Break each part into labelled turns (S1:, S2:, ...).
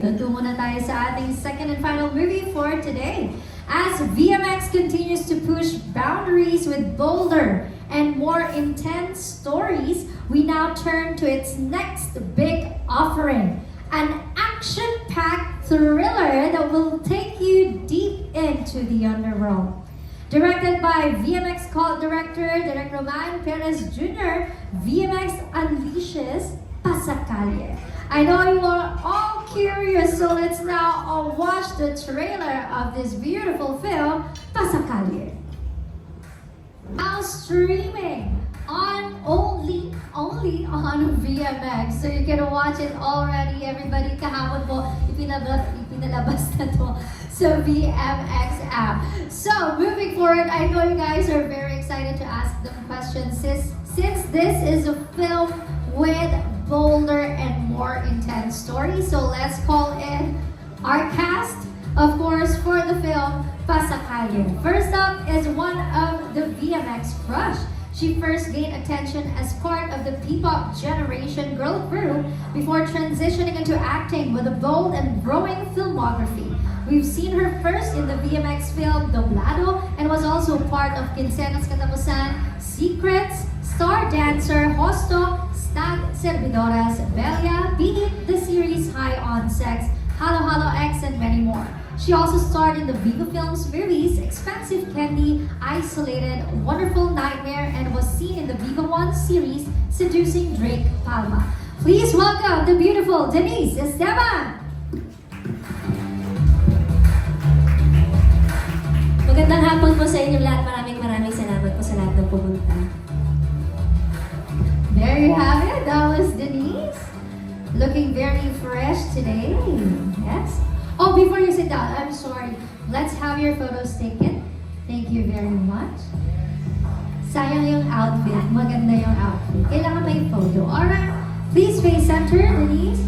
S1: Tungo na tayo sa ating second and final movie for today. As VMX continues to push boundaries with bolder and more intense stories, we now turn to its next big offering, an action-packed thriller that will take you deep into the underworld. Directed by VMX cult director Direk Roman Perez Jr., VMX unleashes Pasacalye. I know you are all curious, so let's now watch the trailer of this beautiful film, Pasacalye. Now streaming on only on VMX. So you can watch it already. Everybody, kahapon po, ipinalabas na to sa VMX app. So moving forward, I know you guys are very excited to ask them questions since this is a film with bolder and more intense story. So let's call in our cast, of course, for the film Pasacalye. First up is one of the VMX crush. She first gained attention as part of the P-pop generation girl group before transitioning into acting with a bold and growing filmography. We've seen her first in the VMX film Doblado and was also part of Quincenas Katapusan, Secrets, Star Dancer, Hosto, Stag Servidoras, Belia, Beat, the series High on Sex, Halo Halo X, and many more. She also starred in the Viva Films movies Expensive Candy, Isolated, Wonderful Nightmare, and was seen in the Viva One series Seducing Drake Palma. Please welcome the beautiful Denise Esteban!
S2: Magandang hapon po sa inyo lahat. Maraming salamat po sa lahat ng pumunta.
S1: There you have it. That was Denise. Looking very fresh today. Yes. Oh, before you sit down, I'm sorry. Let's have your photos taken. Thank you very much. Sayang yung outfit. Maganda yung outfit. Kailangan may photo. Alright. Please face center, Denise.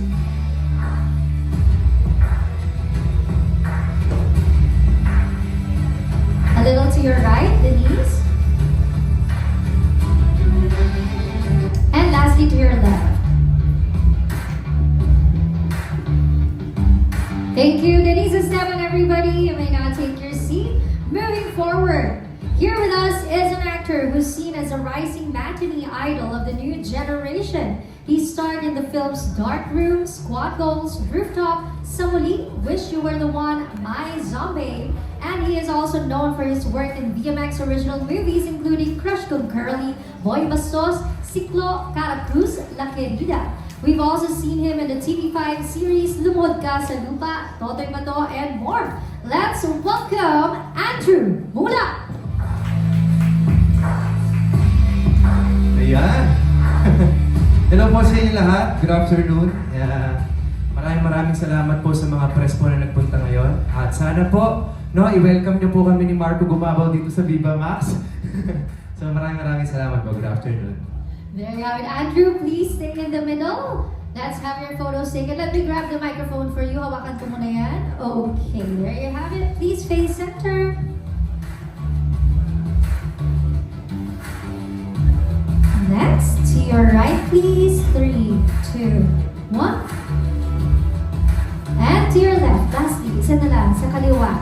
S1: A little to your right, Denise. And lastly, to your left. Thank you, Denise Esteban, everybody. You may now take your seat. Moving forward, here with us is an actor who's seen as a rising matinee idol of the new generation. He starred in the films Dark Room, Squad Goals, Rooftop, Samuli, Wish You Were the One, My Zombie, and he is also known for his work in VMX original movies including Crush Kong Curly, Boy Bastos, Ciclo, Cara Cruz, La Querida. We've also seen him in the TV5 series Lumod Ka sa Lupa, Totoy Mato, and more. Let's welcome Andrew Mula!
S3: Ayan! Hello po sa inyo lahat. Good afternoon. Maraming salamat po sa mga press po na nagpunta ngayon. At sana po, i-welcome niyo po kami ni Marco Gumabaw dito sa Viva Max. So maraming salamat po. Good afternoon.
S1: There you have it. Andrew, please stay in the middle. Let's have your photos taken. Let me grab the microphone for you. Hawakan ko muna yan. Okay, there you have it. Please face center. Next, to your right, please. 3, 2, 1. And to your left. Lastly, isa na lang, sa kaliwa.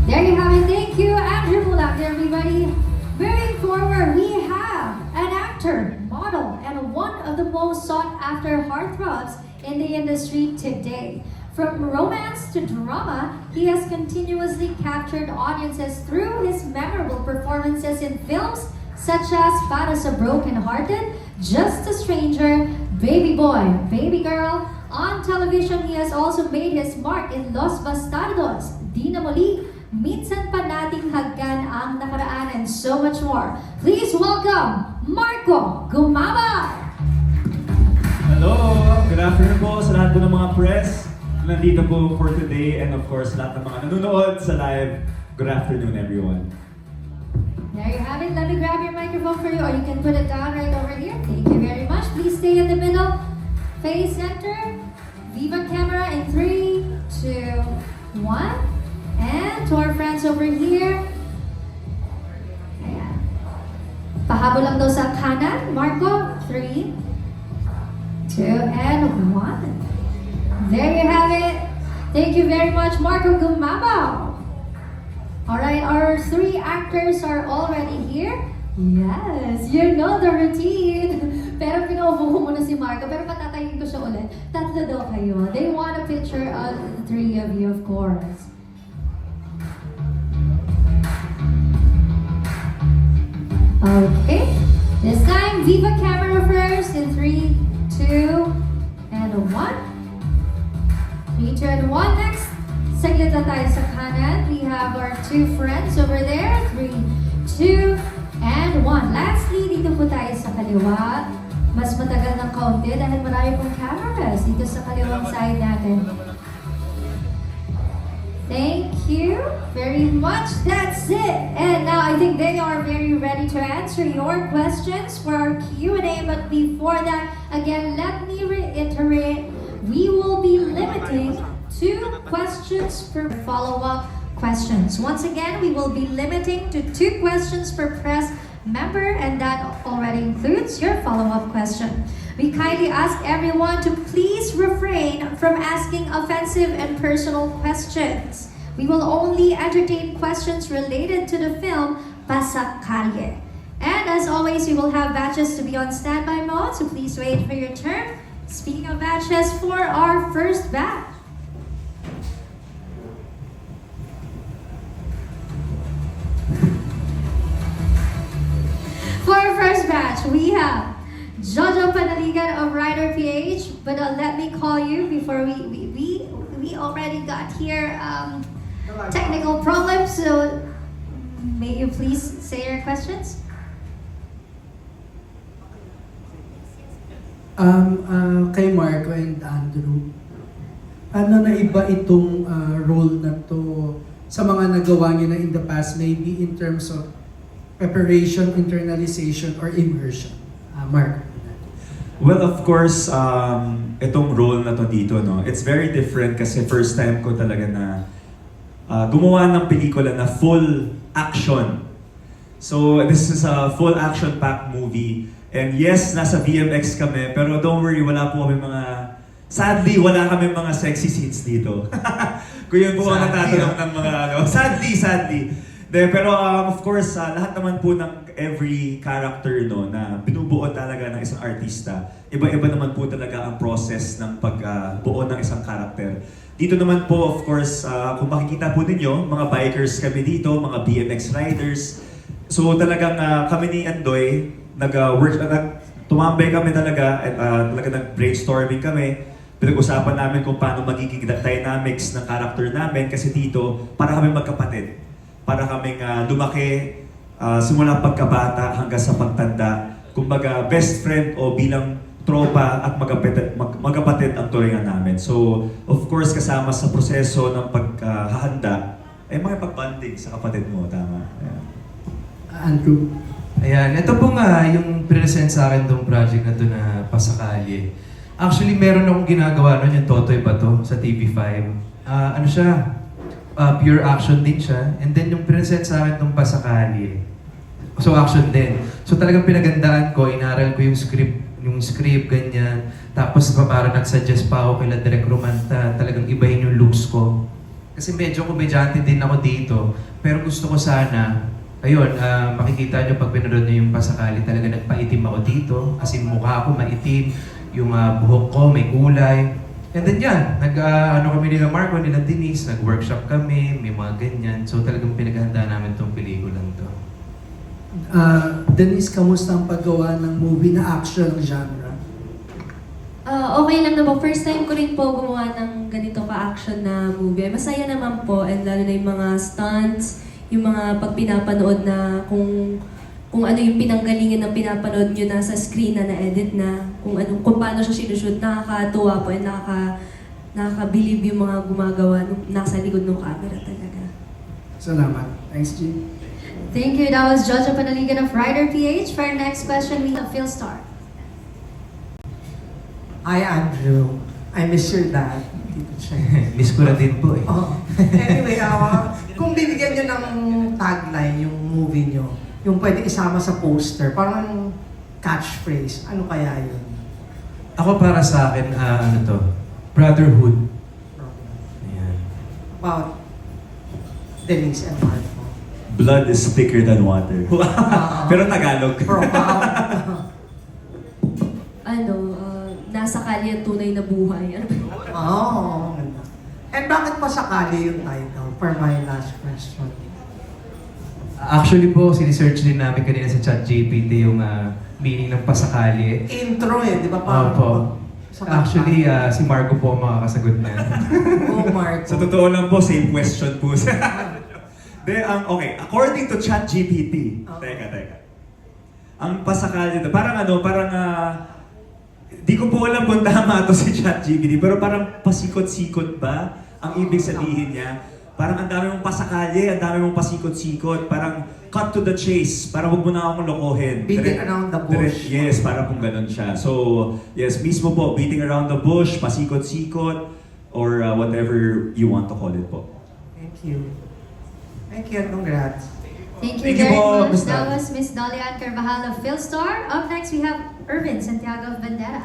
S1: There you have it. Thank you, Andrew Mulak, everybody. Moving forward, we have an actor, model, and one of the most sought-after heartthrobs in the industry today. From romance to drama, he has continuously captured audiences through his memorable performances in films such as Para sa Broken Hearted, Just a Stranger, Baby Boy, Baby Girl. On television, he has also made his mark in Los Bastardos, Di Na Muli, Minsan Pa Nating Hagkan Ang Nakaraan, and so much more. Please welcome Marco Gumabay!
S4: Hello! Good afternoon po sa lahat po ng mga press na nandito po for today, and of course lahat ng mga nanonood sa live. Good afternoon, everyone.
S1: There you have it. Let me grab your microphone for you, or you can put it down right over here. Thank you very much. Please stay in the middle. Face center. Viva camera in 3, 2, 1. And to our friends over here. Ayan. Pahabol lang daw sa kanan. Marco, 3, 2, and 1. There you have it. Thank you very much, Marco Gumabao. Alright, our 3 actors are already here. Yes, you know the routine. Pero pinaupo ko muna si Marco, pero patatayin ko siya ulit. Tatlo daw kayo. They want a picture of the 3 of you, of course. Okay, this time, Viva camera first in 3, 2, and 1. 3, 2, and 1. Next, saglit na tayo sa kanan. We have our 2 friends over there. 3, 2, and 1. Lastly, dito po tayo sa kaliwa. Mas matagal ng kaunti dahil marami pong cameras dito sa kaliwang side natin. Thank you very much. That's it. And now I think they are very ready to answer your questions for our Q&A. But before that, again, let me reiterate, we will be limiting 2 questions per follow-up questions. Once again, we will be limiting to 2 questions per press member, and that already includes your follow-up question. We kindly ask everyone to please refrain from asking offensive and personal questions. We will only entertain questions related to the film Pasakale. And as always, we will have batches to be on standby mode, so please wait for your turn. Speaking of batches, for our first batch. For our first batch, we have Jojo Panaligan of Rider PH, but let me call you before we already got here technical problems, so may you please say your questions?
S5: Kay Marco and Andrew, ano na iba itong role na to sa mga nagawa niyo na in the past, maybe in terms of preparation, internalization, or immersion? Mark.
S4: Well, of course, itong role na to dito, no, it's very different kasi first time ko talaga na gumawa ng pelikula na full action. So, this is a full action-packed movie. And yes, nasa VMX kami, pero don't worry, wala po kami sadly, wala kami mga sexy scenes dito. Kung yun po ang natatanong ng mga, sadly. Pero of course, lahat naman po ng every character no, na binubuo talaga ng isang artista, iba-iba naman po talaga ang process ng pagbuo ng isang character. Dito naman po, of course, kung makikita po ninyo, mga bikers kami dito, mga BMX riders. So talagang kami ni Andoy, tumambay kami talaga, nag-brainstorming kami. Pinag-usapan namin kung paano magiging dynamics ng character namin kasi dito, para kami magkapatid. Para kaming lumaki simula pagkabata hanggang sa pagtanda. Kumbaga, best friend o bilang tropa at magkapatid ang turingan namin. So, of course, kasama sa proseso ng paghahanda, mga pag-bonding sa kapatid mo, tama. Ayan.
S5: Andrew.
S3: Ayan, ito po nga yung present sa akin tong project na to na Pasakale. Actually, meron akong ginagawa nun, yung Totoy Bato sa TV5. Ano siya? Pure action din siya. And then yung present sa akin tong Pasakale. So action din. So talagang pinagandaan ko, inaral ko yung script, ganyan. Tapos parang nag-suggest pa ako kay Direk Romanta, talagang ibahin yung looks ko. Kasi medyo komedyante din ako dito. Pero gusto ko sana, ayun, makikita nyo pag pinanood nyo yung Pasakale, talaga nagpaitim ako dito. Kasi mukha ko maitim, yung buhok ko may kulay. And then yan, kami nila Marco, nila Denise, nag-workshop kami, may mga ganyan. So talagang pinaghanda namin itong pelikulang to.
S5: Denise, kamusta ang paggawa ng movie na action genre?
S2: Okay lang naman. First time ko rin po gumawa ng ganito ka-action na movie. Masaya naman po, and lalo na yung mga stunts, yung mga pag pinapanood na kung ano yung pinanggalingan ng pinapanood nyo na sa screen na na-edit na, kung paano siya sinushoot, nakakatuwa po and nakaka-believe yung mga gumagawa nasa likod ng camera talaga.
S5: Salamat. Thanks, G.
S1: Thank you. That was Jojo Panaligan of Rider PH. For our next question, we have Phil Star.
S6: Hi, Andrew. I miss your dad.
S3: Miss ko na din po eh.
S6: Oh. Anyway, kung bibigyan nyo ng tagline yung movie nyo, yung pwede isama sa poster, parang catchphrase, ano kaya yun?
S3: Ako para sa akin, brotherhood. Ayan.
S6: About Denise and Marco.
S4: Blood is thicker than water. Pero Tagalog.
S6: Profound.
S2: Ano, nasa kalye ang tunay na buhay. Ano ba yun?
S6: Oo. And bakit pa sakali yung title? For my last question.
S3: Actually po, sinisearch din namin kanina sa ChatGPT yung meaning ng pasakali.
S6: Intro di ba?
S3: Opo. Actually, si Marco po ang makakasagot na.
S6: Oh, Marco.
S4: Sa totoo lang po, same question po. Okay, according to ChatGPT, teka. Ang pasakali dito, parang di ko po alam kung tama to si ChatGPT, pero parang pasikot-sikot ba ang ibig sabihin niya? Parang ang dami mong pasakali, ang dami mong pasikot-sikot, parang cut to the chase, para huwag mo na akong lokohin.
S6: Beating around the bush.
S4: Yes, para pong ganun siya. So, yes, mismo po, beating around the bush, pasikot-sikot, or whatever you want to call it po.
S6: Thank you. Thank you and congrats.
S1: Thank you
S4: Thank you
S1: very
S4: po,
S1: much.
S4: Miss
S1: That
S4: Dali.
S1: was Miss Dalian Carvajal of Philstar. Up next, we have Irvin Santiago of Bandera.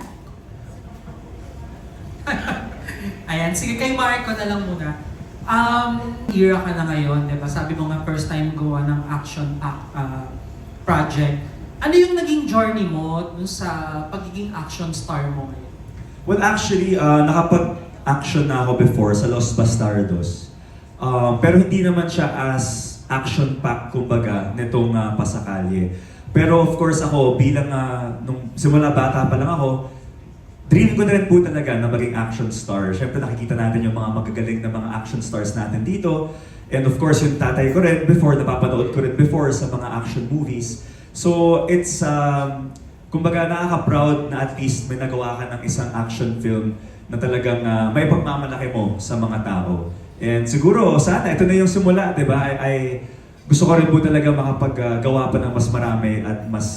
S7: Ayan, sige kay Marco na lang muna. Era ka na ngayon, di ba? Sabi mo nga first time gawa ng action project. Ano yung naging journey mo dun sa pagiging action star mo ngayon?
S4: Well, actually, nakapag-action na ako before sa Los Bastardos. Pero hindi naman siya as action-packed, kumbaga, nitong Pasakalye. Pero of course ako, bilang nung simula bata pa lang ako, dream ko na rin po talaga na maging action star. Siyempre nakikita natin yung mga magagaling na mga action stars natin dito. And of course, yung tatay ko rin before, napapanood ko rin before sa mga action movies. So it's, kumbaga nakaka-proud na at least may nagawa ka ng isang action film na talagang may pagmamalaki mo sa mga tao. And siguro, sana, ito na yung simula, di ba? Gusto ko rin po talaga makapaggawa pa ng mas marami at mas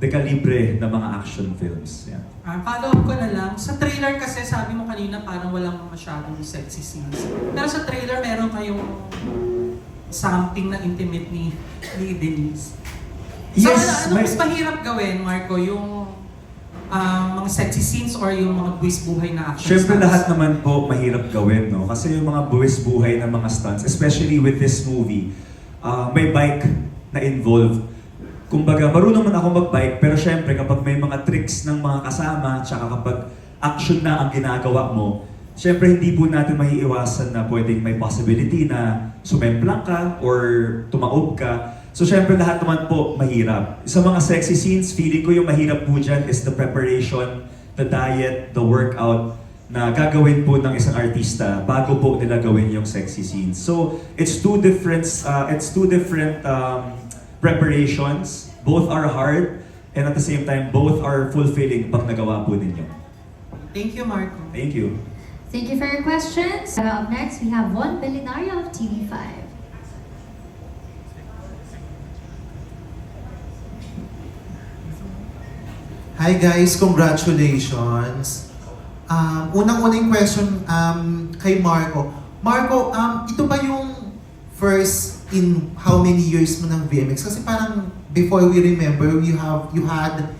S4: dekalibre na mga action films. Yeah.
S7: Follow-up ko na lang. Sa trailer kasi, sabi mo kanina parang walang masyadong sexy scenes. Pero sa trailer, meron kayong something na intimate ni Denise. So,
S4: Yes,
S7: ano mas mahirap gawin, Marco? Yung mga sexy scenes or yung mga buwis buhay na action
S4: Siyempre
S7: stunts?
S4: lahat naman po mahirap gawin, no? Kasi yung mga buwis buhay na mga stunts, especially with this movie, may bike na involved. Kumbaga, marunong man ako mag-bike, pero syempre kapag may mga tricks ng mga kasama, tsaka kapag action na ang ginagawa mo, syempre hindi po natin maiiwasan na pwedeng may possibility na sumemplang ka or tumaob ka. So syempre lahat naman po mahirap. Sa mga sexy scenes, feeling ko yung mahirap po dyan is the preparation, the diet, the workout na gagawin po ng isang artista bago po nila gawin yung sexy scenes. So it's two different preparations. Both are hard and at the same time both are fulfilling pag nagawa po ninyo.
S7: Thank you, Marco.
S4: Thank you.
S1: Thank you for your questions. Up next, we have Juan Belinario of TV5.
S8: Hi guys, congratulations. Unang-unang question kay Marco. Marco, ito ba yung first in how many years mo ng VMX? Kasi parang before we remember, you had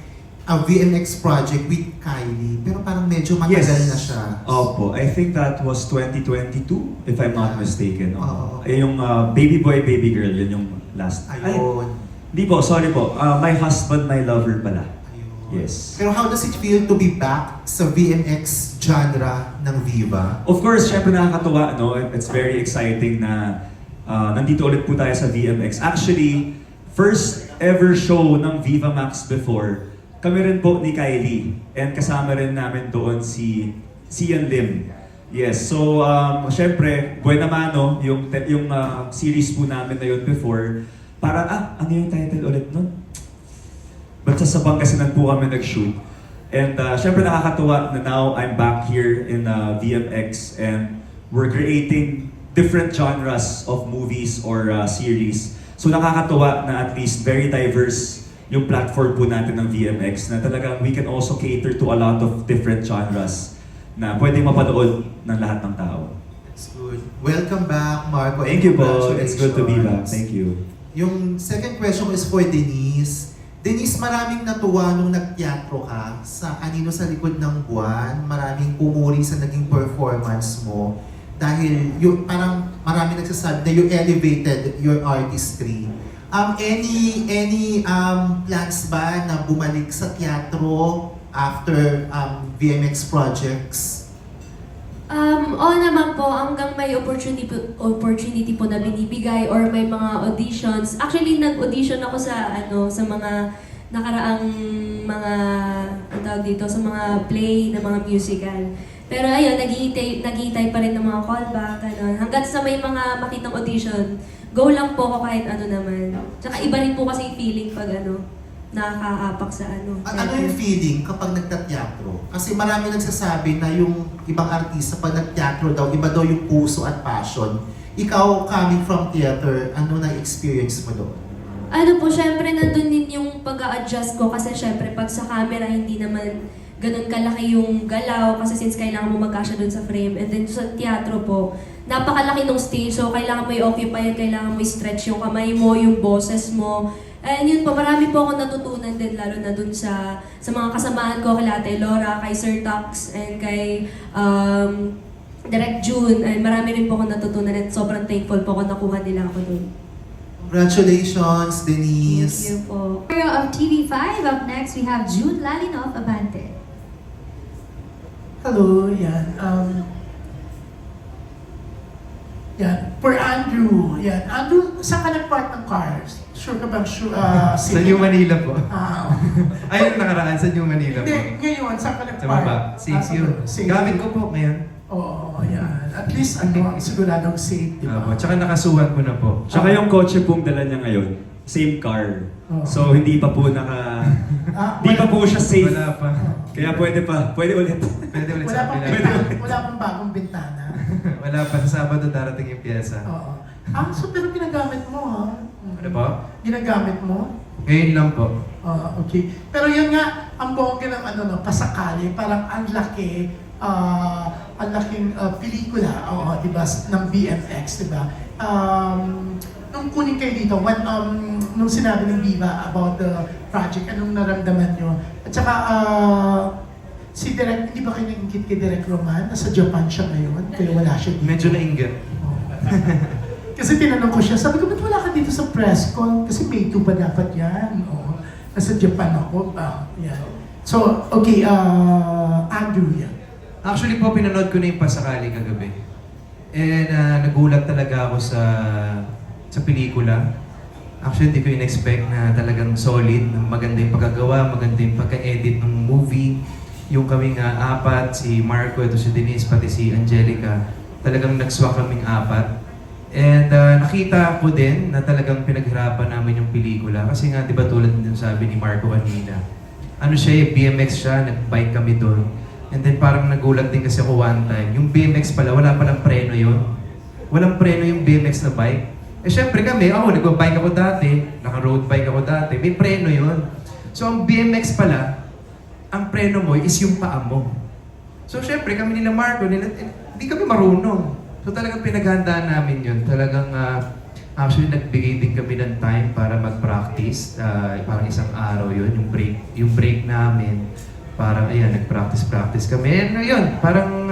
S8: a VMX project with Kylie. Pero parang medyo matagal na siya.
S4: Opo, I think that was 2022 if I'm not mistaken.
S8: Oo.
S4: Yung Baby Boy, Baby Girl, yun yung last.
S8: Ayun.
S4: Hindi po, sorry po. My Husband, My Lover pala.
S8: Ayun.
S4: Yes.
S8: Pero how does it feel to be back sa VMX genre ng Viva?
S4: Of course, syempre nakakatuwa, no? It's very exciting na nandito ulit po tayo sa VMX. Actually, first ever show ng Viva Max before, kami rin po ni Kylie. And kasama rin namin doon si Sian Lim. Yes, so syempre, Buena Mano, yung series po namin na yun before, parang, ano yung title ulit nun? But sa Pangasinan po kami nag-shoot. And syempre nakakatuwa na now I'm back here in VMX and we're creating different genres of movies or series. So nakakatuwa na at least very diverse yung platform po natin ng VMX na talagang we can also cater to a lot of different genres na pwedeng mapanood ng lahat ng tao.
S8: That's good. Welcome back, Marco.
S4: Thank you po. It's good to be back. Thank you.
S8: Yung second question is for Denise. Denise, maraming natuwa nung nagteatro ka sa Anino sa Likod ng Buwan. Maraming pumuri sa naging performance mo. Dahil parang maraming nagsasabi na you elevated your artistry. Any plans ba na bumalik sa teatro after VMX projects?
S2: Oo naman po, hanggang may opportunity po na binibigay or may mga auditions. Actually, nag-audition ako sa mga nakaraang mga, ang tawag dito, sa mga play na mga musical. Pero ayun, naghihintay pa rin ng mga callback, gano'n. Hanggat sa may mga makitang audition, go lang po ako kahit ano naman. Tsaka iba rin po kasi yung feeling pag nakakaapak sa
S8: Ano
S2: theater.
S8: yung feeling kapag nagtateatro? Kasi marami nagsasabi na yung ibang artista pag nagteatro daw, iba daw yung puso at passion. Ikaw, coming from theater, ano na experience mo doon?
S2: Ano po, syempre nandun din yung pag-a-adjust ko kasi syempre pag sa camera hindi naman ganun kalaki yung galaw kasi since kailangan mo magkasya dun sa frame. And then sa teatro po, napakalaki ng stage so kailangan mo i-occupy, kailangan mo i-stretch yung kamay mo, yung boses mo. And yun po, marami po akong natutunan din lalo na dun sa mga kasamaan ko, kay Ate Laura, kay Sir Tox, and kay Direct June. And marami rin po akong natutunan at sobrang thankful po ako nakuha nila ako dun.
S8: Congratulations, Denise!
S2: Thank you po.
S1: Hero of TV5, up next we have June Lalinoff Abante.
S9: Hello, yan. For Andrew, yan. Andrew, saan ka nag-park ng cars? Sure ka bang
S3: Sa New Manila po.
S9: Ah,
S3: Ay, yung nakaraan sa New Manila po.
S9: hindi, ngayon, saan ka
S3: Sa
S9: nag-park?
S3: baba. Safe you. Gamit ko po ngayon.
S9: Oo, yan. At least, siguradong safe, di ba?
S3: Tsaka nakasuhan ko na po.
S4: Tsaka yung kotse pong dala niya ngayon, same car.
S9: Oo.
S4: So hindi pa po hindi pa po siya safe.
S3: Wala pa.
S4: Kaya pwede ulit.
S3: Pwede ulit
S9: Wala
S3: sa
S9: pang
S3: kabila.
S9: bintana, wala pang bagong bintana.
S3: Wala pa. Sa Sabado darating yung pyesa.
S9: Oo. So pero ginagamit mo, ha?
S3: Ano po?
S9: Ginagamit mo?
S3: Ngayon lang po.
S9: Okay. Pero yun nga, ang bongga ng pasakali, parang ang laking pelikula, di ba, ng BMX, di ba? Nung kunin kayo dito, nung sinabi ng Viva about the project, anong naramdaman nyo? At saka, si Direk, hindi ba kayo nag-ingit kay Direk Roman? Nasa Japan siya ngayon, kaya wala siya dito.
S3: Medyo nainggit.
S9: Kasi tinanong ko siya, sabi ko, ba't wala ka dito sa press con? Kasi May 2 pa dapat yan. Nasa Japan ako. Yan. So, okay, Andrew, yan.
S3: Actually po, pinanood ko na yung Pasakali kagabi. And nagulat talaga ako sa pelikula. Actually, hindi ko in-expect na talagang solid, maganda yung pagkagawa, maganda yung pagka-edit ng movie. Yung kaming apat, si Marco, ito si Denise, pati si Angelica, talagang nagswa kaming apat. And nakita ko din na talagang pinaghirapan namin yung pelikula. Kasi nga, di ba tulad din sabi ni Marco kanina, ano siya, BMX siya, nag-bike kami doon. And then parang nagulat din kasi ako one time. Yung BMX pala, wala palang preno yun. Walang preno yung BMX na bike. Eh syempre kami, nag-bike ako dati, naka-road bike ako dati, may preno yun. So ang BMX pala, ang preno mo is yung paa mo. So syempre kami nila Marco, hindi kami marunong. So talagang pinaghandaan namin yun. Talagang actually nagbigay din kami ng time para mag-practice. Parang isang araw yun, yung break namin. Parang ayan, nag-practice kami. And yun, parang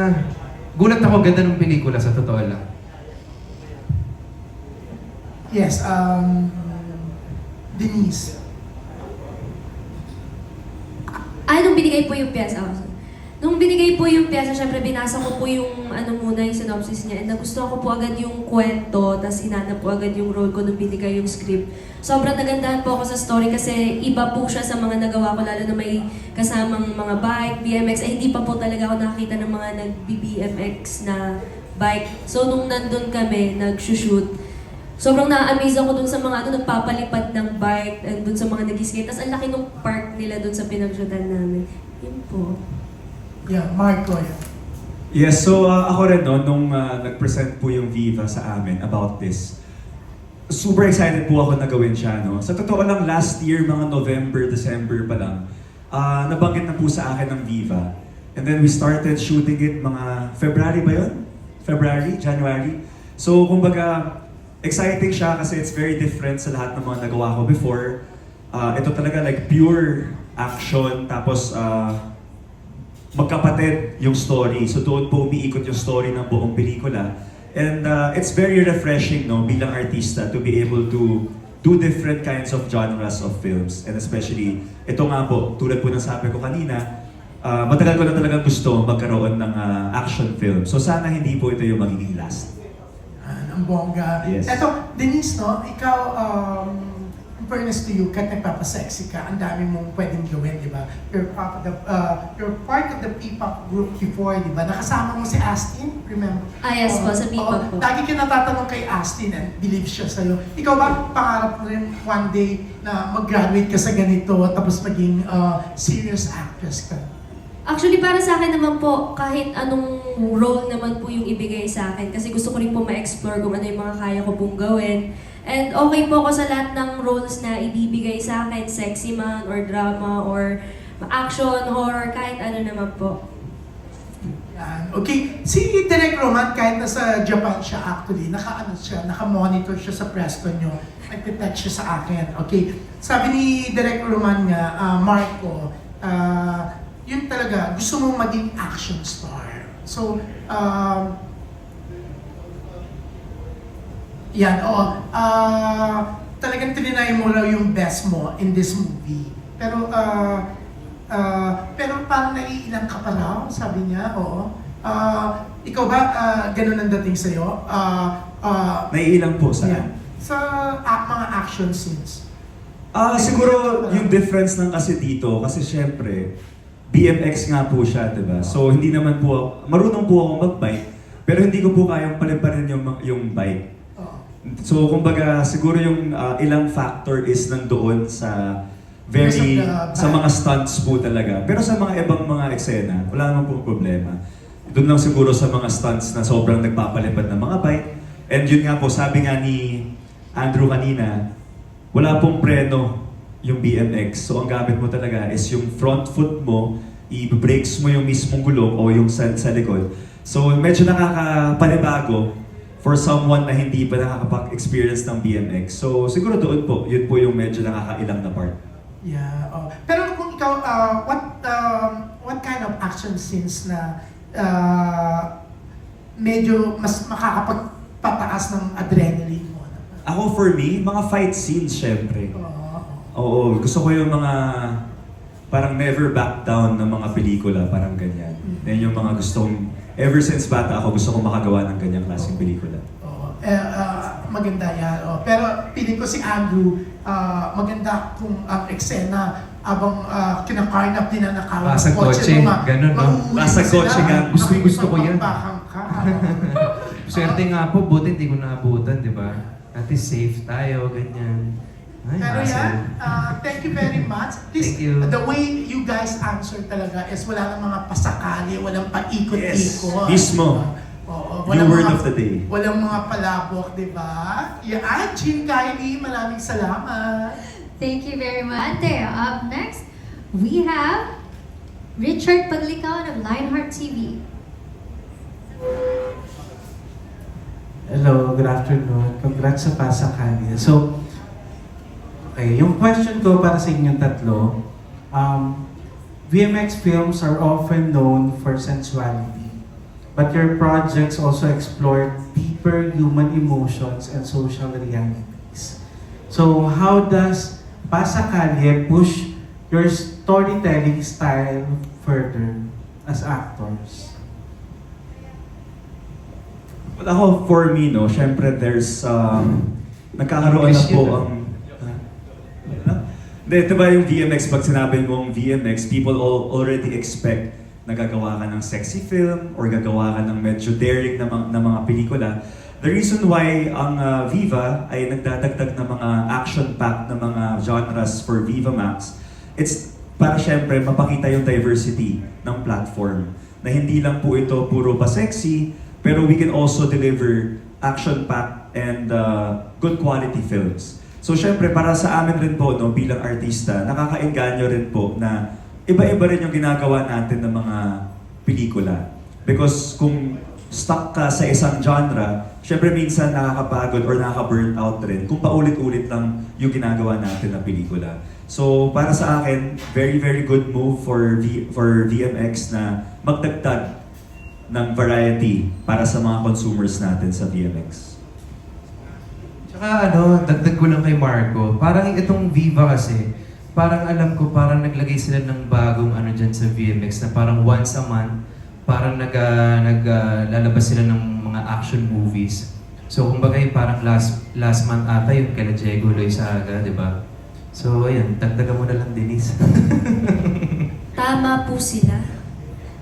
S3: gulat ako, ganda ng pelikula sa totoo lang.
S9: Yes, Denise.
S2: Nung binigay po yung pyesa, nung binigay po yung pyesa, syempre binasa ko po yung muna yung synopsis niya, and nagustuhan ko po agad yung kwento, tas inanap po agad yung role ko nung binigay yung script. Sobrang nagandahan po ako sa story kasi iba po siya sa mga nagawa ko, lalo na may kasamang mga bike, BMX, ay hindi pa po talaga ako nakakita ng mga nag-BMX na bike. So nung nandun kami, nag-shoot, sobrang na-amaze ako dun sa mga nagpapalipad ng bike and dun sa mga nag-skate. Tapos ang laki ng park nila dun sa pinag-shootan namin. Yun po.
S9: Yeah, Marco, yan.
S4: Yes, so ako rin nung nag-present po yung Viva sa amin about this, super excited po ako na gawin siya. No? Sa totoo lang, last year, mga November, December pa lang, nabanggit na po sa akin ng Viva. And then we started shooting it mga February ba yun? January? So kumbaga, exciting siya kasi it's very different sa lahat ng mga nagawa ko before. ito talaga like pure action, tapos magkapatid yung story. So doon po umiikot yung story ng buong pelikula. And it's very refreshing, no, bilang artista to be able to do different kinds of genres of films. And especially, ito nga po, tulad po ng sabi ko kanina, matagal ko na talagang gusto magkaroon ng action film. So sana hindi po ito yung magiging last.
S9: Ang bongga.
S4: Yes.
S9: Eto, Denise, no, ikaw, in fairness to you, kahit nagpapasexy ka, ang dami mong pwedeng gawin, di ba? You're part of the P-pop group before, di ba? Nakasama mo si Astin, remember?
S2: Yes po, sa P-pop po.
S9: Lagi ka natatanong kay Astin and believe siya sa'yo. Ikaw ba, pangarap mo rin one day na mag-graduate ka sa ganito tapos maging serious actress ka?
S2: Actually, para sa akin naman po, kahit anong role naman po yung ibigay sa akin. Kasi gusto ko rin po ma-explore kung ano yung mga kaya ko pong gawin. And okay po ako sa lahat ng roles na ibibigay sa akin, sexy man, or drama, or action, horror, kahit ano naman po.
S9: Yan. Okay, si Direk Roman, kahit nasa Japan siya actually, naka-monitor siya sa Presto nyo, nag-text siya sa akin. Okay, sabi ni Direk Roman nga, Marco, yun talaga, gusto mong maging action star. So, yan, talagang tininay mo raw yung best mo in this movie. Pero parang naiilang ka pa raw, sabi niya, oo. Ikaw ba, ganun ang dating sa'yo?
S4: Naiilang po sa
S9: Yeah. Sa mga action scenes.
S4: Siguro yung difference lang kasi dito, kasi syempre, BMX nga po siya, diba? So hindi naman po, marunong po ako mag-bike, pero hindi ko po kayang paliparin yung bike. So kumbaga, siguro yung ilang factor is nandoon sa sa mga stunts po talaga. Pero sa mga ibang mga eksena, wala naman po problema. Doon lang siguro sa mga stunts na sobrang nagpapalipad ng mga bike. And yun nga po, sabi nga ni Andrew kanina, wala pong preno yung BMX. So ang gamit mo talaga is yung front foot mo, i-brakes mo yung mismong gulong o yung sa likod. So medyo nakakapanibago for someone na hindi pa nakakapag-experience ng BMX. So siguro doon po, yun po yung medyo nakakailang na part.
S9: Yeah. Pero kung ikaw, what kind of action scenes na medyo mas makakapagpataas ng adrenaline mo?
S4: Ako for me, mga fight scenes syempre. Oo, gusto ko yung mga parang never back down ng mga pelikula, parang ganyan. Yan yung mga gustong, ever since bata ako, gusto kong makagawa ng ganyang klaseng pelikula.
S9: Maganda yan. Pero piling ko si Andrew, maganda kung ang eksena abang kinakarnap din na nakawal
S3: Nasa kotse, ganun, no?
S4: Nasa kotse nga.
S3: Gusto ko yan.
S9: Bakang ka.
S3: Swerte nga po, buti hindi ko naabutan, di ba? At least safe tayo, ganyan. Ay,
S9: Pero
S3: hassle.
S9: yan, thank you very much. Please,
S3: Thank you.
S9: the way you guys answer talaga is wala nang mga pasakali, walang paikot-ikot.
S4: Yes, mismo.
S9: Oo,
S4: Yung word of the day.
S9: Walang mga palabok, di ba? Yan, Jean Kylie, maraming salamat.
S1: Thank you very much. Up next, we have Richard Paglicaon of Lionheart TV.
S10: Hello, good afternoon. Congrats sa Pasakali. So, okay, yung question ko para sa inyong tatlo, VMX films are often known for sensuality, but your projects also explore deeper human emotions and social realities. So, how does Pasakali push your storytelling style further as actors?
S4: Well, ako, for me, no, syempre there's, nagkakaroon na po ang, diba yung VMX, pag sinabi mong VMX, people already expect na gagawa ka ng sexy film or gagawa ka ng medyo daring na mga pelikula. The reason why ang Viva ay nagdadagdag ng mga action-packed na mga genres for Viva Max, it's para syempre mapakita yung diversity ng platform. Na hindi lang po ito puro pa sexy, pero we can also deliver action-packed and good quality films. So syempre para sa amin rin po no, bilang artista, nakakaengganyo rin po na iba-iba rin yung ginagawa natin ng mga pelikula. Because kung stuck ka sa isang genre, syempre minsan nakakapagod or nakaka-burn out rin kung paulit-ulit lang yung ginagawa natin na pelikula. So para sa akin, very very good move for VMX na magdagdag ng variety para sa mga consumers natin sa VMX.
S3: Tsaka dagdag ko lang kay Marco, parang itong Viva kasi, parang alam ko, parang naglagay sila ng bagong dyan sa VMX na parang once a month, parang lalabas sila ng mga action movies. So kumbaga parang last month ata yung kay Diego Loizaga, di ba? So ayun, dagdagan mo na lang, Denise.
S2: Tama po sila.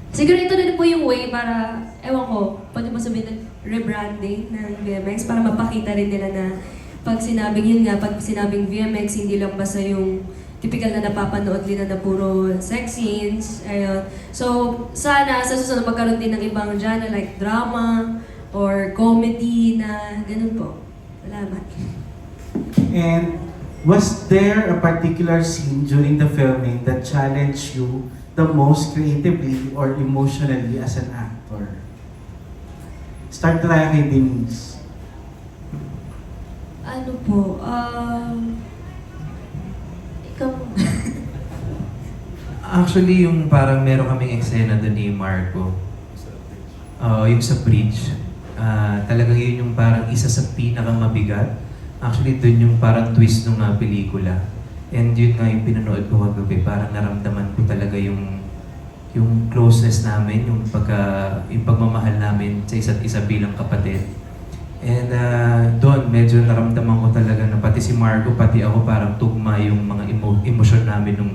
S2: Siguro ito na po yung way para, ewan ko, pwede mo sabihin ng rebranding ng VMX para mapakita rin nila na pag sinabing VMX, hindi lang basta yung typical na napapanood nila na puro sex scenes. Ayun. So, sana sa susunod magkaroon din ng ibang genre like drama or comedy na ganun po. Salamat.
S10: And was there a particular scene during the filming that challenged you the most creatively or emotionally as an actor? Start tayo kay Denise.
S2: Ano po, ikaw.
S3: Actually, yung parang meron kaming eksena doon ni Marco. Yung sa bridge. Talagang yun yung parang isa sa pinakamabigat. Actually, doon yung parang twist ng pelikula. And yun nga yung pinanood ko kagabi, parang naramdaman ko talaga yung closeness namin, yung pagmamahal namin sa isa't isa bilang kapatid. And doon, medyo naramdaman ko talaga na pati si Marco, pati ako parang tugma yung mga emosyon namin nung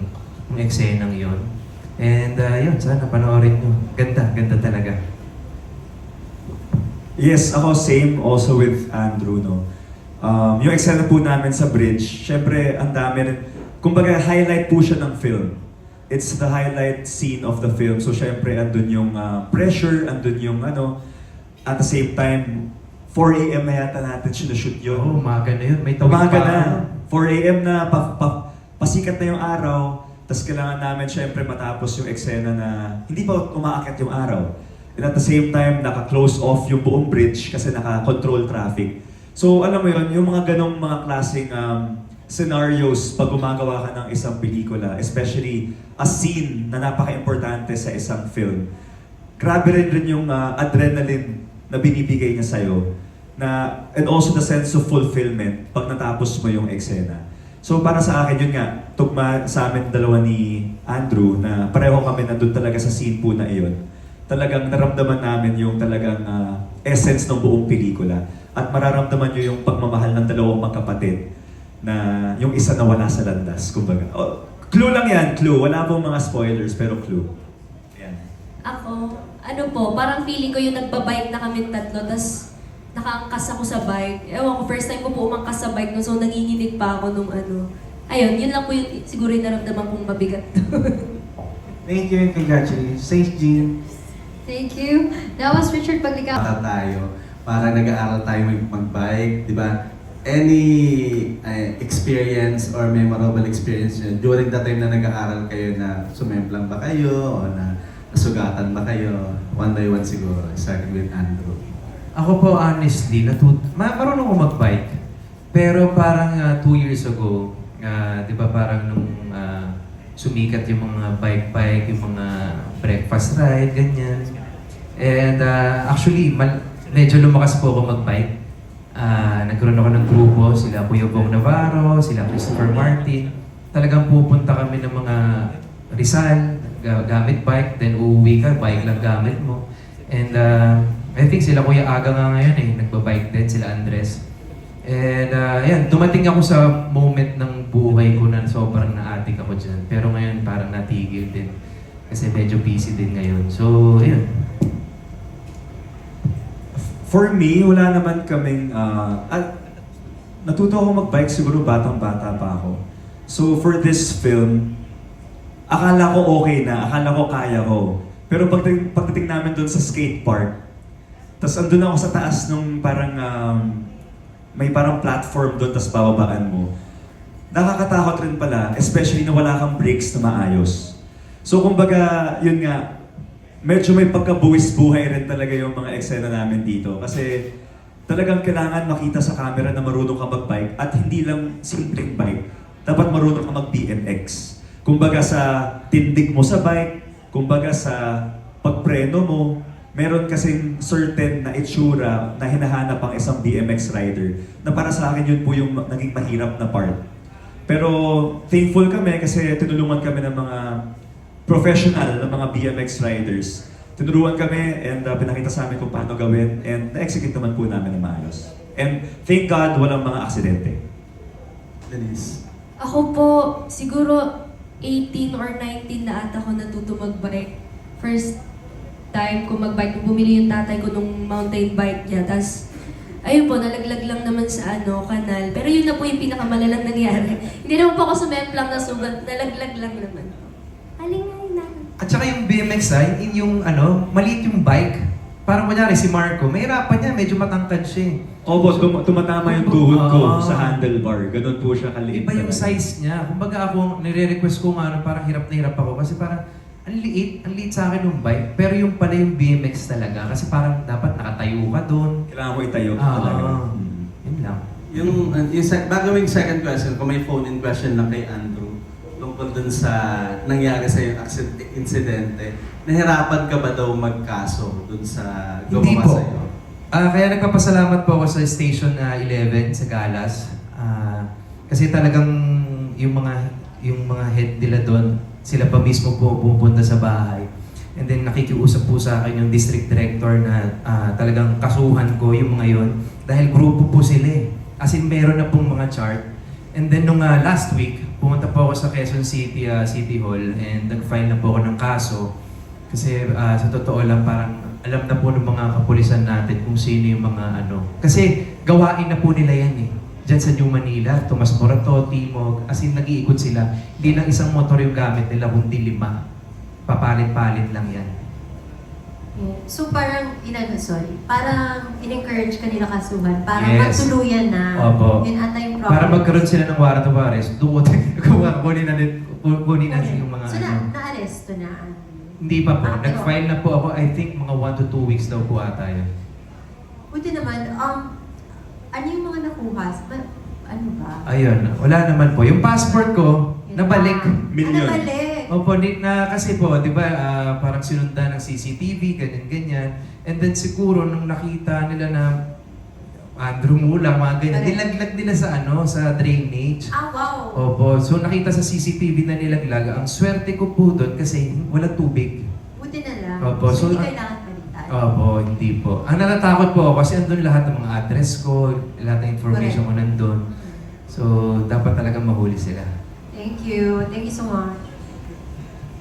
S3: eksenang yun. And yun, sana panoorin nyo. Ganda talaga.
S4: Yes, ako same also with Andrew, no. Yung eksena po namin sa bridge, syempre ang dami rin, kumbaga highlight po siya ng film. It's the highlight scene of the film. So syempre andun yung pressure, andun yung at the same time, 4 a.m. na yata natin sinushoot yun.
S3: Umaga na yun. May tawid
S4: Umaga
S3: pa.
S4: na. 4 a.m. na, pasikat na yung araw, tapos kailangan namin syempre matapos yung eksena na hindi pa umaakyat yung araw. And at the same time, naka-close off yung buong bridge kasi naka-control traffic. So alam mo yun, yung mga ganong mga klaseng scenarios pag gumagawa ka ng isang pelikula, especially a scene na napaka-importante sa isang film, grabe rin yung adrenaline na binibigay niya sa'yo. And also the sense of fulfillment pag natapos mo yung eksena. So para sa akin, yun nga, tugma sa amin dalawa ni Andrew na pareho kami nandun talaga sa scene po na iyon. Talagang naramdaman namin yung talagang essence ng buong pelikula. At mararamdaman nyo yung pagmamahal ng dalawang magkapatid na yung isa na wala sa landas, kumbaga. Clue lang yan, clue. Wala pong mga spoilers, pero clue. Yan.
S2: Ako, parang feeling ko yung nagbabike na kami tatlo, tas nakaangkas ako sa bike. Ewan ko, first time ko po umangkas sa bike so nanginginig pa ako nung Ayun, yun lang po yung siguro yung naramdaman kong mabigat.
S10: Thank you and congratulations. Safe Jean.
S1: Thank you. That was Richard Paglica.
S11: Tayo. Parang nag-aaral tayo mag-bike, di ba? Any experience or memorable experience nyo during the time na nag-aaral kayo na sumemplang ba kayo o na nasugatan ba kayo? One by one siguro, starting with Andrew.
S3: Ako po honestly, marunong ako mag-bike. Pero parang 2 years ago, di ba parang nung sumikat yung mga bike, yung mga breakfast ride, ganyan. And actually, medyo lumakas po ako mag-bike. Nagkaroon ako ng grupo, sila Kuya Bong Navarro, sila Christopher Martin. Talagang pupunta kami ng mga Rizal, gamit bike, then uuwi ka, bike lang gamit mo. And I think sila Kuya Aga nga ngayon nagbabike din, sila Andres. And yan, dumating ako sa moment ng buhay ko na sobrang na-addict ako dyan. Pero ngayon parang natigil din. Kasi medyo busy din ngayon. So, yun.
S4: For me, wala naman kaming... natuto ako mag-bike siguro batang-bata pa ako. So for this film, akala ko okay na, akala ko kaya ko. Pero pagdating namin doon sa skate park, tapos andun ako sa taas nung parang may parang platform doon, tapos bababaan mo. Nakakatakot rin pala, especially na wala kang brakes na maayos. So kumbaga, yun nga, medyo may pagkabuwis buhay rin talaga yung mga eksena namin dito. Kasi talagang kailangan makita sa camera na marunong ka mag-bike at hindi lang simpleng bike. Dapat marunong ka mag-BMX. Kumbaga sa tindig mo sa bike, kumbaga sa pagpreno mo, meron kasing certain na itsura na hinahanap ang isang BMX rider na para sa akin yun po yung naging mahirap na part. Pero thankful kami kasi tinulungan kami ng mga professional na mga BMX riders. Tinuruan kami and pinakita sa amin kung paano gawin and na-execute naman po namin ng maayos. And thank God walang mga aksidente.
S11: Denise.
S2: Ako po, siguro 18 or 19 na ata ako natuto mag-bike. First time ko mag-bike, bumili yung tatay ko nung mountain bike niya. Tapos, ayun po, nalaglag lang naman sa kanal. Pero yun na po yung pinakamalalang nangyari. Hindi naman po ako sumemplang na sugat, nalaglag lang naman. Halingay na.
S3: At saka yung BMX yung maliit yung bike. Parang kunyari si Marco, mahirapan niya, medyo matangkad siya.
S4: Opo, tumatama yung tuhod ko sa handlebar. Ganun po siya kaliit.
S3: Iba yung size niya. Kumbaga ako, nire-request ko nga, parang hirap na hirap ako. Kasi parang, ang liit sa akin yung bike. Pero yung pala yung BMX talaga. Kasi parang dapat nakatayo ka doon.
S4: Kailangan mo itayo talaga.
S3: Yun lang.
S11: Bago yung second question, kung may phone-in question lang kay Andrew, tungkol dun sa nangyari sa yung insidente, nahirapan ka ba daw magkaso dun sa
S3: Hindi
S11: gumawa
S3: po.
S11: sa'yo?
S3: Kaya nagpapasalamat po ako sa Station 11 sa Galas. Kasi talagang yung mga head nila doon, sila pa mismo po pupunta sa bahay. And then nakikiusap po sa akin yung district director na talagang kasuhan ko yung mga yon dahil grupo po sila eh. As in meron na pong mga chart. And then nung last week, pumunta po ako sa Quezon City City Hall and nag-file na po ako ng kaso. Kasi sa totoo lang parang alam na po ng mga kapulisan natin kung sino yung mga Kasi gawain na po nila yan eh. Diyan sa New Manila, Tomas Morato, Timog, as in nag-iikot sila. Hindi lang isang motor yung gamit nila, kundi 5. Papalit-palit lang yan.
S12: So parang, parang in-encourage ka nila kasuhan, parang
S3: Yes.
S12: magtuluyan na.
S3: Opo.
S12: Yun ata yung problem.
S3: Para magkaroon sila ng warrant of arrest, kunin na yung mga
S12: So na-aresto na.
S3: Hindi pa po.
S12: pero-
S3: Nag-file na po ako, I think mga 1 to 2 weeks daw po ata yun.
S12: Buti naman, ano yung mga nakuha? Ano ba?
S3: Ayun, wala naman po. Yung passport ko, nabalik.
S4: Million.
S12: Nabalik?
S3: Opo, kasi po, di ba, parang sinundan ng CCTV, ganyan-ganyan. And then siguro, nung nakita nila na Andrew Mula, mga ganyan,
S12: Okay.
S3: nilaglag nila sa drainage.
S12: Wow!
S3: Opo, so nakita sa CCTV na nilaglag. Ang swerte ko po doon kasi walang tubig.
S12: Buti na lang.
S3: Opo,
S12: so,
S3: so-
S12: hindi kailangan palitan.
S3: Opo, hindi po. Ang natatakot po ako kasi andun lahat ng mga address ko, lahat ng information ko nandun. So, dapat talagang mahuli sila.
S12: Thank you. Thank you so much.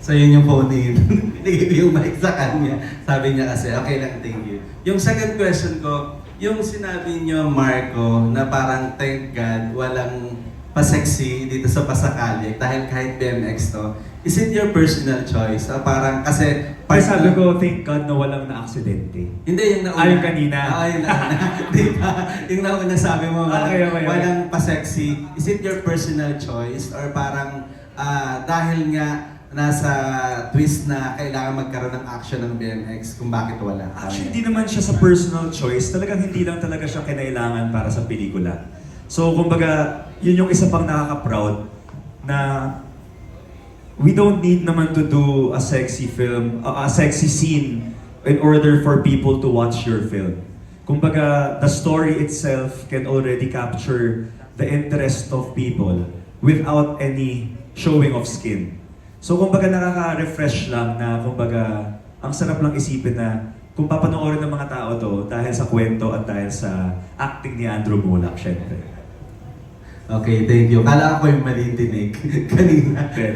S11: So yun yung phone-in. Binigay ko yung mic sa kanya. Sabi niya kasi, okay lang, thank you. Yung second question ko, yung sinabi niyo, Marco, na parang thank God, walang pa-sexy dito sa Pasakali dahil kahit BMX to. Is it your personal choice? Parang kasi...
S4: Sabi ko, thank God na walang na-aksidente.
S11: Hindi, yung nauna.
S4: Yung kanina.
S11: Yung nauna. Di ba? Yung nauna sabi mo,
S4: Okay.
S11: walang pa-sexy. Is it your personal choice? Or parang dahil nga nasa twist na kailangan magkaroon ng action ng BMX kung bakit wala?
S4: Actually, hindi naman siya sa personal choice. Talagang hindi lang talaga siya kinailangan para sa pelikula. So, kumbaga, yun yung isa pang nakaka-proud na we don't need naman to do a sexy film, a sexy scene in order for people to watch your film. Kumbaga, the story itself can already capture the interest of people without any showing of skin. So, kumbaga, nakaka-refresh lang na, kumbaga, ang sarap lang isipin na kung papanoorin ng mga tao to dahil sa kwento at dahil sa acting ni Andrew Mulak, syempre.
S11: Okay, thank you. Kala ko yung mali dinig kanina.
S4: Okay.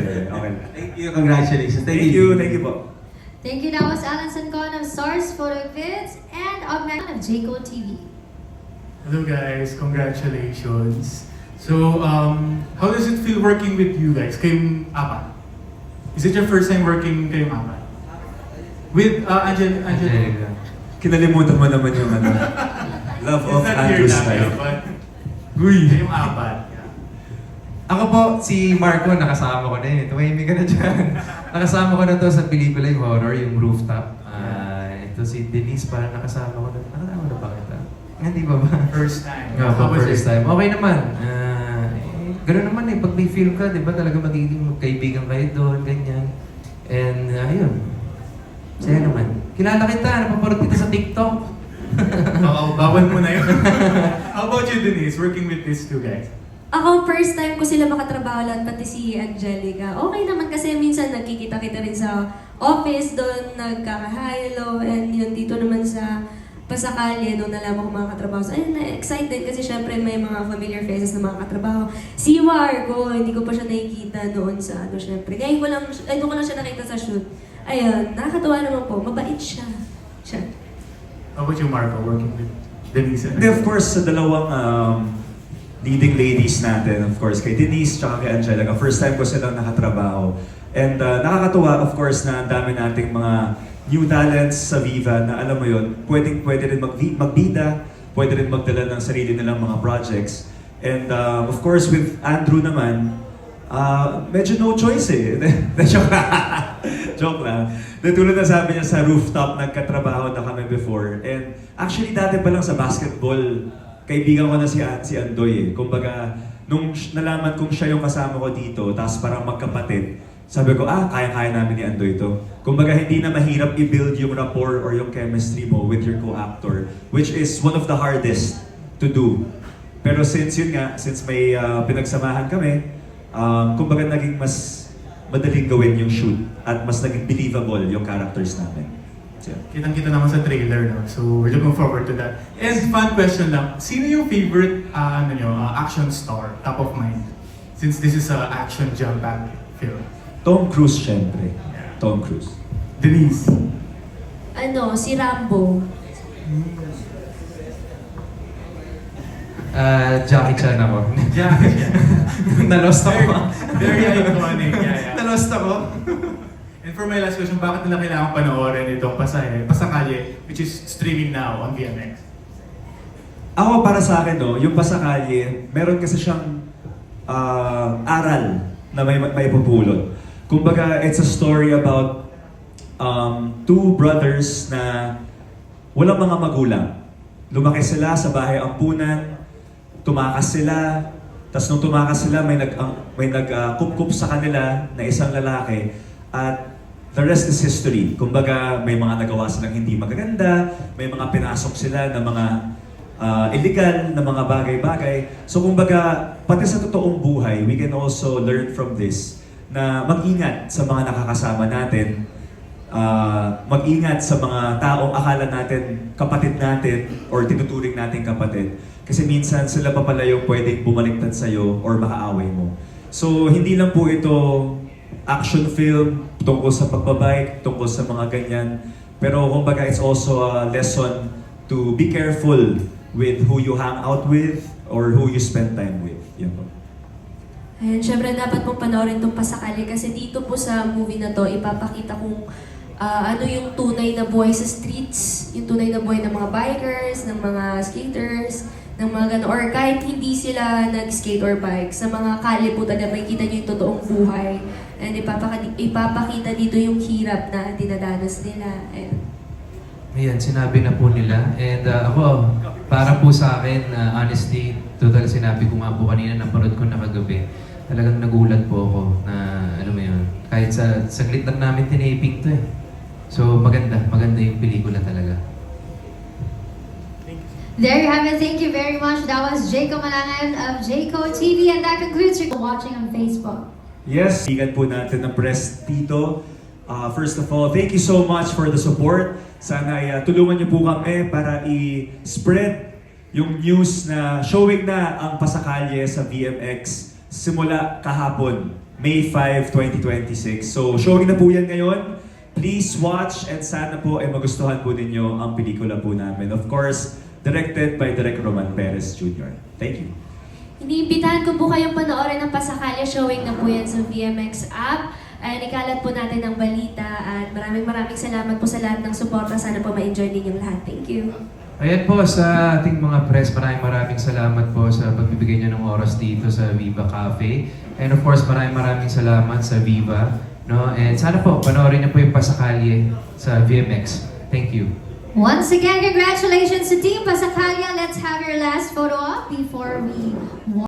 S11: Thank you, congratulations.
S4: Thank you po.
S1: Thank you. That was Alan Sancon of Stars Photo Vids and of Megan of Jayco TV.
S13: Hello guys, congratulations. So, how does it feel working with you guys? Kayong apat? Is it your first time working kayong apat? With Angelica.
S4: Kinalimutan mo naman yung Love of
S13: It's not
S4: Andrew's
S13: here
S4: life.
S13: now, but kayong apat.
S3: Ako po, si Marco, nakasama ko na yun. Tumahimik ka na dyan. Nakasama ko na to sa pelikula, yung horror, yung Rooftop. Ito si Denise, parang nakasama ko na. Nakasama na ba kita? Hindi ba ba?
S13: First time.
S3: Yeah,
S13: How was
S3: first
S13: it?
S3: time. Okay naman. Gano'n naman pag may feel ka, di ba, talaga magiging magkaibigan kayo doon, ganyan. And ayun. Saya naman. Kilala kita, napaparod kita sa TikTok.
S13: Oo, bawal mo na yun. How about you, Denise, working with these two guys?
S2: Ako, first time ko sila makatrabaho lahat, pati si Angelica. Okay naman kasi minsan nagkikita-kita rin sa office doon, nagkaka-hello, and yun, dito naman sa Pasakali, nung nalaman ko makakatrabaho. So, ayun, na-excited kasi syempre may mga familiar faces na makakatrabaho. Si Marco, hindi ko pa siya nakikita noon sa ano, syempre. Ngayon ko lang, doon ko lang siya nakita sa shoot. Ayun, nakakatuwa naman po, mabait siya.
S13: How about you, Marco, working with Denise?
S4: And of course, sa dalawang leading ladies natin, of course, kay Denise tsaka kay Angelica, first time ko silang nakatrabaho. And nakakatuwa, of course, na ang dami nating mga new talents sa Viva na alam mo yun, pwede rin magbida, pwede rin magdala ng sarili nilang mga projects. And of course, with Andrew naman, medyo no choice eh. Joke lang. Tulad na sabi niya sa rooftop, nagkatrabaho na kami before. And actually, dati pa lang sa basketball, kaibigan ko na si Andoy eh. Kumbaga, nung nalaman kong siya yung kasama ko dito, tapos parang magkapatid, sabi ko, kaya-kaya namin ni Andoy ito. Kumbaga, hindi na mahirap i-build yung rapport or yung chemistry mo with your co-actor, which is one of the hardest to do. Pero since may pinagsamahan kami, kumbaga naging mas madaling gawin yung shoot at mas naging believable yung characters namin. So,
S13: Kitang-kita naman sa trailer, no? So we're looking forward to that. And fun question lang, sino yung favorite action star, top of mind? Since this is an action jump-packed film.
S4: Tom Cruise, syempre. Tom Cruise.
S13: Denise.
S2: Si Rambo.
S3: Jackie Chan ako.
S13: Jackie Chan.
S3: Nalost ako.
S13: Very iconic, yeah.
S3: Nalost ako.
S13: And for my last question, bakit nila kailangan panoorin itong Pasakali, which is streaming now on VMX?
S4: Ako, para sa akin, yung Pasakali, meron kasi siyang aral na may pupulot. Kumbaga, it's a story about two brothers na walang mga magulang. Lumaki sila sa bahay ampunan, tumakas sila, tapos nung tumakas sila, may nagkup-kup sa kanila na isang lalaki, at the rest is history. Kumbaga, may mga nagawa silang hindi magaganda, may mga pinasok sila na mga illegal na mga bagay-bagay. So kumbaga, pati sa totoong buhay, we can also learn from this na mag-ingat sa mga nakakasama natin, mag-ingat sa mga taong akala natin kapatid natin or tinuturing natin kapatid. Kasi minsan sila pa pala yung pwedeng bumaliktad sa'yo or makaaway mo. So hindi lang po ito action film tungkol sa pagbabike, tungkol sa mga ganyan. Pero kumbaga, it's also a lesson to be careful with who you hang out with or who you spend time with. Yan po.
S2: Ayun, syempre dapat mong panoorin itong Pasakali kasi dito po sa movie na to, ipapakita kung ano yung tunay na buhay sa streets, yung tunay na buhay ng mga bikers, ng mga skaters, ng mga gano'n, or kahit hindi sila nag-skate or bike, sa mga kalye po talaga makikita nyo yung totoong buhay. And ipapakita dito yung hirap na dinadanas nila.
S3: Ayan, sinabi na po nila. And ako, para po sa akin, honestly, total sinabi ko nga po kanina, naparod ko na kagabi. Talagang nagulat po ako na, alam mo yun, kahit sa saglit lang namin tinaping to eh. So maganda yung pelikula talaga.
S1: There you have it. Thank you very much. That was Jayco Malangan of Jayco TV, and that concludes your watching on Facebook.
S4: Yes, bigan po natin ng press dito. First of all, thank you so much for the support. Sana tulungan niyo po kami para i-spread yung news na showing na ang Pasakalye sa VMX simula kahapon, May 5, 2026. So showing na po yan ngayon. Please watch and sana po ay magustuhan po ninyo ang pelikula po namin. Of course, directed by Direk Roman Perez Jr. Thank you.
S2: Iniimbitahan ko po kayong panoorin ng Pasakali. Showing na po yan sa VMX app. And ikalat po natin ang balita. At maraming salamat po sa lahat ng suporta. Sana po ma-enjoy ninyong lahat. Thank you.
S3: Ayan po sa ating mga press, maraming salamat po sa pagbibigay niyo ng oras dito sa Viva Cafe. And of course, maraming salamat sa Viva. No? And sana po, panoorin niyo po yung Pasakali sa VMX. Thank you.
S1: Once again, congratulations to Team Pasacalya. Let's have your last photo up before we